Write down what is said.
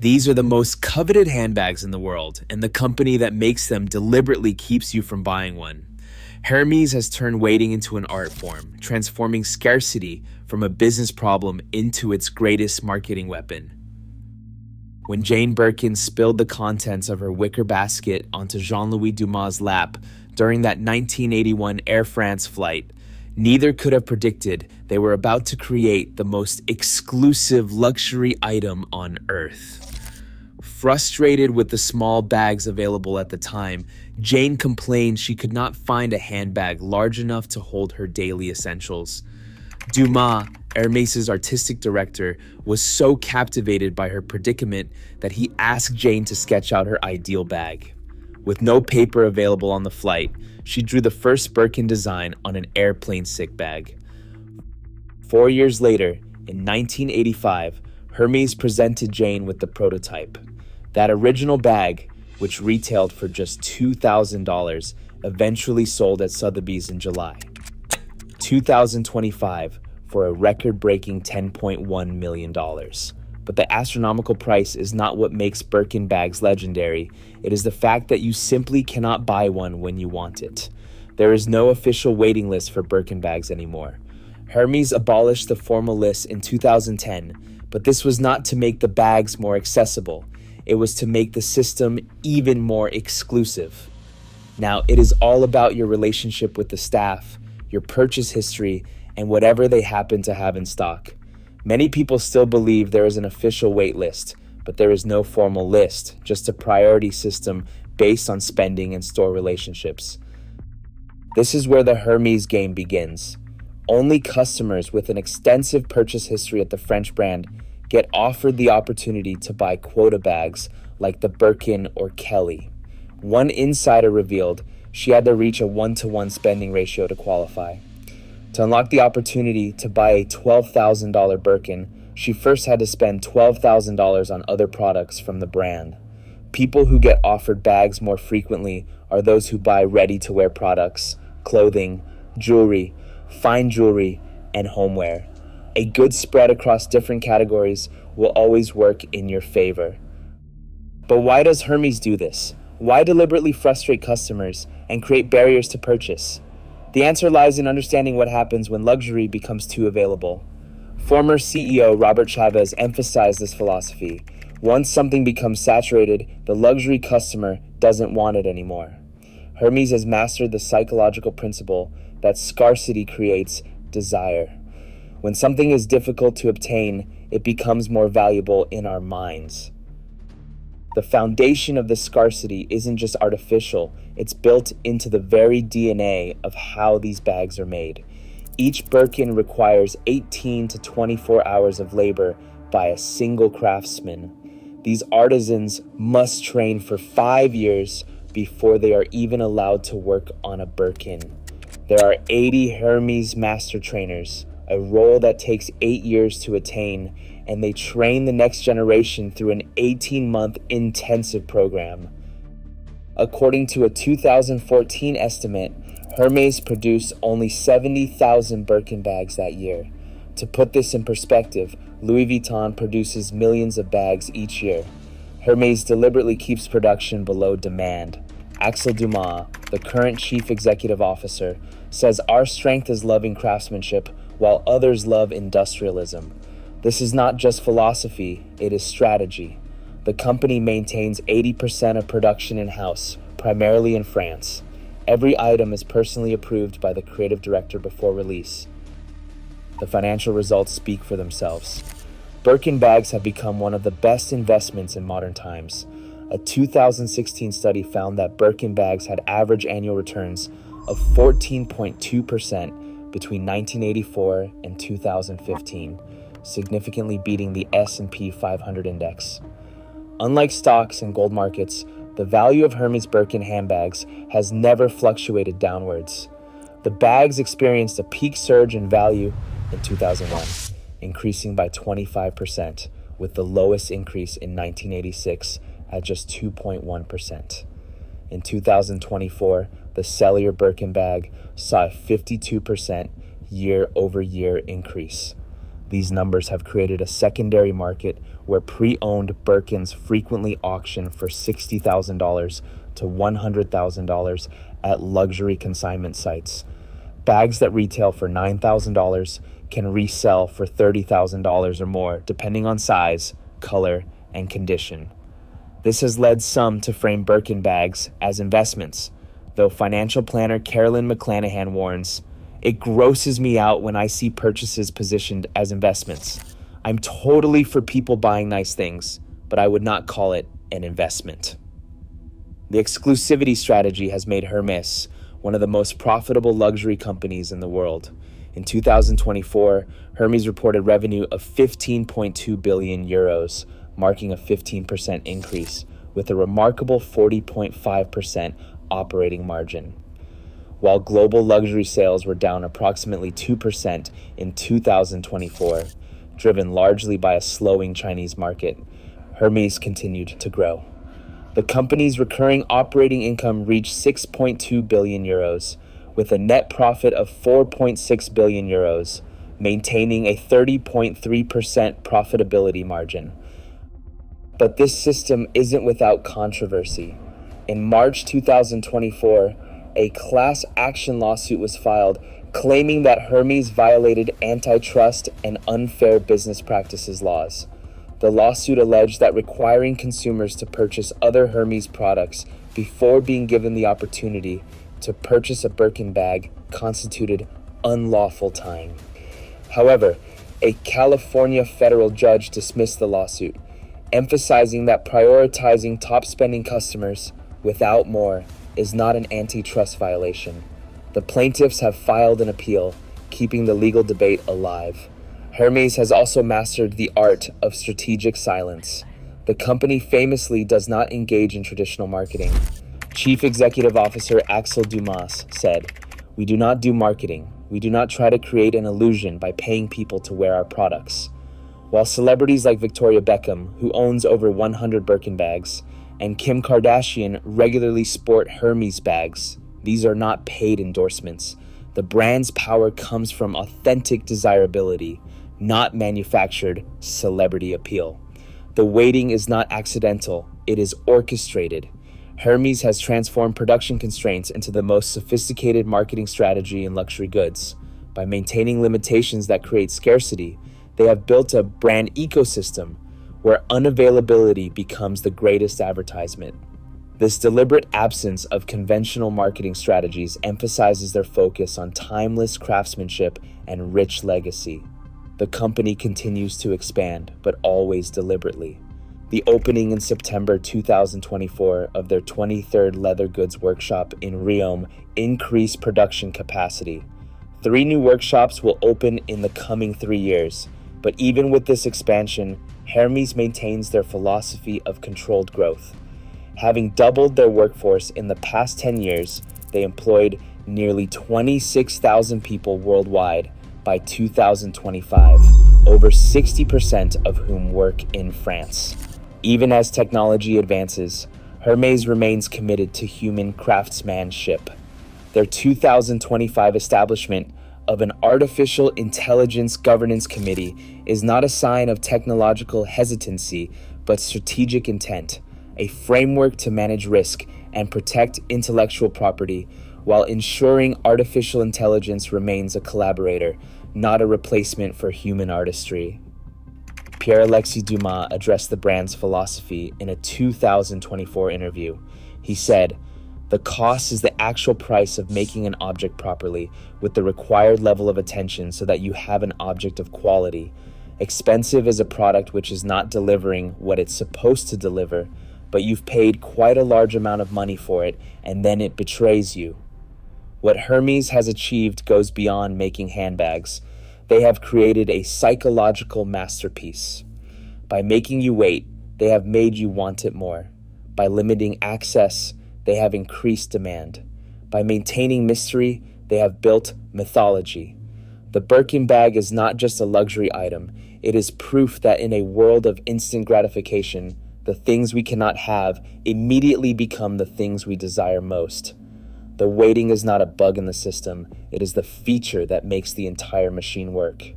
These are the most coveted handbags in the world, and the company that makes them deliberately keeps you from buying one. Hermès has turned waiting into an art form, transforming scarcity from a business problem into its greatest marketing weapon. When Jane Birkin spilled the contents of her wicker basket onto Jean-Louis Dumas' lap during that 1981 Air France flight, neither could have predicted they were about to create the most exclusive luxury item on Earth. Frustrated with the small bags available at the time, Jane complained she could not find a handbag large enough to hold her daily essentials. Dumas, Hermès' artistic director, was so captivated by her predicament that he asked Jane to sketch out her ideal bag. With no paper available on the flight, she drew the first Birkin design on an airplane sick bag. 4 years later, in 1985, Hermès presented Jane with the prototype. That original bag, which retailed for just $2,000, eventually sold at Sotheby's in July 2025 for a record-breaking $10.1 million. But the astronomical price is not what makes Birkin bags legendary. It is the fact that you simply cannot buy one when you want it. There is no official waiting list for Birkin bags anymore. Hermès abolished the formal list in 2010, but this was not to make the bags more accessible. It was to make the system even more exclusive. Now, it is all about your relationship with the staff, your purchase history, and whatever they happen to have in stock. Many people still believe there is an official wait list, but there is no formal list, just a priority system based on spending and store relationships. This is where the Hermès game begins. Only customers with an extensive purchase history at the French brand get offered the opportunity to buy quota bags like the Birkin or Kelly. One insider revealed she had to reach a 1-to-1 spending ratio to qualify. To unlock the opportunity to buy a $12,000 Birkin, she first had to spend $12,000 on other products from the brand. People who get offered bags more frequently are those who buy ready-to-wear products, clothing, jewelry, fine jewelry, and homeware. A good spread across different categories will always work in your favor. But why does Hermès do this? Why deliberately frustrate customers and create barriers to purchase? The answer lies in understanding what happens when luxury becomes too available. Former CEO Robert Chavez emphasized this philosophy. Once something becomes saturated, the luxury customer doesn't want it anymore. Hermès has mastered the psychological principle that scarcity creates desire. When something is difficult to obtain, it becomes more valuable in our minds. The foundation of this scarcity isn't just artificial, it's built into the very DNA of how these bags are made. Each Birkin requires 18 to 24 hours of labor by a single craftsman. These artisans must train for 5 years before they are even allowed to work on a Birkin. There are 80 Hermès master trainers, a role that takes 8 years to attain, and they train the next generation through an 18-month intensive program. According to a 2014 estimate, Hermès produced only 70,000 Birkin bags that year. To put this in perspective, Louis Vuitton produces millions of bags each year. Hermès deliberately keeps production below demand. Axel Dumas, the current chief executive officer, says our strength is loving craftsmanship while others love industrialism. This is not just philosophy, it is strategy. The company maintains 80% of production in-house, primarily in France. Every item is personally approved by the creative director before release. The financial results speak for themselves. Birkin bags have become one of the best investments in modern times. A 2016 study found that Birkin bags had average annual returns of 14.2% between 1984 and 2015, significantly beating the S&P 500 index. Unlike stocks and gold markets, the value of Hermès Birkin handbags has never fluctuated downwards. The bags experienced a peak surge in value in 2001, increasing by 25%, with the lowest increase in 1986 at just 2.1%. In 2024, the cellular Birkin bag saw a 52% year-over-year increase. These numbers have created a secondary market where pre-owned Birkins frequently auction for $60,000 to $100,000 at luxury consignment sites. Bags that retail for $9,000 can resell for $30,000 or more, depending on size, color, and condition. This has led some to frame Birkin bags as investments, though financial planner Carolyn McClanahan warns, "It grosses me out when I see purchases positioned as investments. I'm totally for people buying nice things, but I would not call it an investment." The exclusivity strategy has made Hermès one of the most profitable luxury companies in the world. In 2024, Hermès reported revenue of 15.2 billion euros, marking a 15% increase, with a remarkable 40.5% operating margin. While global luxury sales were down approximately 2% in 2024, driven largely by a slowing Chinese market, Hermès continued to grow. The company's recurring operating income reached 6.2 billion euros, with a net profit of 4.6 billion euros, maintaining a 30.3% profitability margin. But this system isn't without controversy. In March 2024, a class action lawsuit was filed claiming that Hermès violated antitrust and unfair business practices laws. The lawsuit alleged that requiring consumers to purchase other Hermès products before being given the opportunity to purchase a Birkin bag constituted unlawful tying. However, a California federal judge dismissed the lawsuit, emphasizing that prioritizing top-spending customers without more is not an antitrust violation. The plaintiffs have filed an appeal, keeping the legal debate alive. Hermès has also mastered the art of strategic silence. The company famously does not engage in traditional marketing. Chief Executive Officer Axel Dumas said, "We do not do marketing. We do not try to create an illusion by paying people to wear our products." While celebrities like Victoria Beckham, who owns over 100 Birkin bags, and Kim Kardashian regularly sport Hermès bags, these are not paid endorsements. The brand's power comes from authentic desirability, not manufactured celebrity appeal. The weighting is not accidental, it is orchestrated. Hermès has transformed production constraints into the most sophisticated marketing strategy in luxury goods. By maintaining limitations that create scarcity, they have built a brand ecosystem where unavailability becomes the greatest advertisement. This deliberate absence of conventional marketing strategies emphasizes their focus on timeless craftsmanship and rich legacy. The company continues to expand, but always deliberately. The opening in September 2024 of their 23rd leather goods workshop in Riom increased production capacity. 3 new workshops will open in the coming 3 years, but even with this expansion, Hermès maintains their philosophy of controlled growth. Having doubled their workforce in the past 10 years, they employed nearly 26,000 people worldwide by 2025, over 60% of whom work in France. Even as technology advances, Hermès remains committed to human craftsmanship. Their 2025 establishment of an artificial intelligence governance committee is not a sign of technological hesitancy, but strategic intent, a framework to manage risk and protect intellectual property while ensuring artificial intelligence remains a collaborator, not a replacement for human artistry. Pierre-Alexis Dumas addressed the brand's philosophy in a 2024 interview. He said, "The cost is the actual price of making an object properly with the required level of attention so that you have an object of quality. Expensive is a product which is not delivering what it's supposed to deliver, but you've paid quite a large amount of money for it and then it betrays you." What Hermès has achieved goes beyond making handbags. They have created a psychological masterpiece. By making you wait, they have made you want it more. By limiting access, they have increased demand. By maintaining mystery, they have built mythology. The Birkin bag is not just a luxury item. It is proof that in a world of instant gratification, the things we cannot have immediately become the things we desire most. The waiting is not a bug in the system. It is the feature that makes the entire machine work.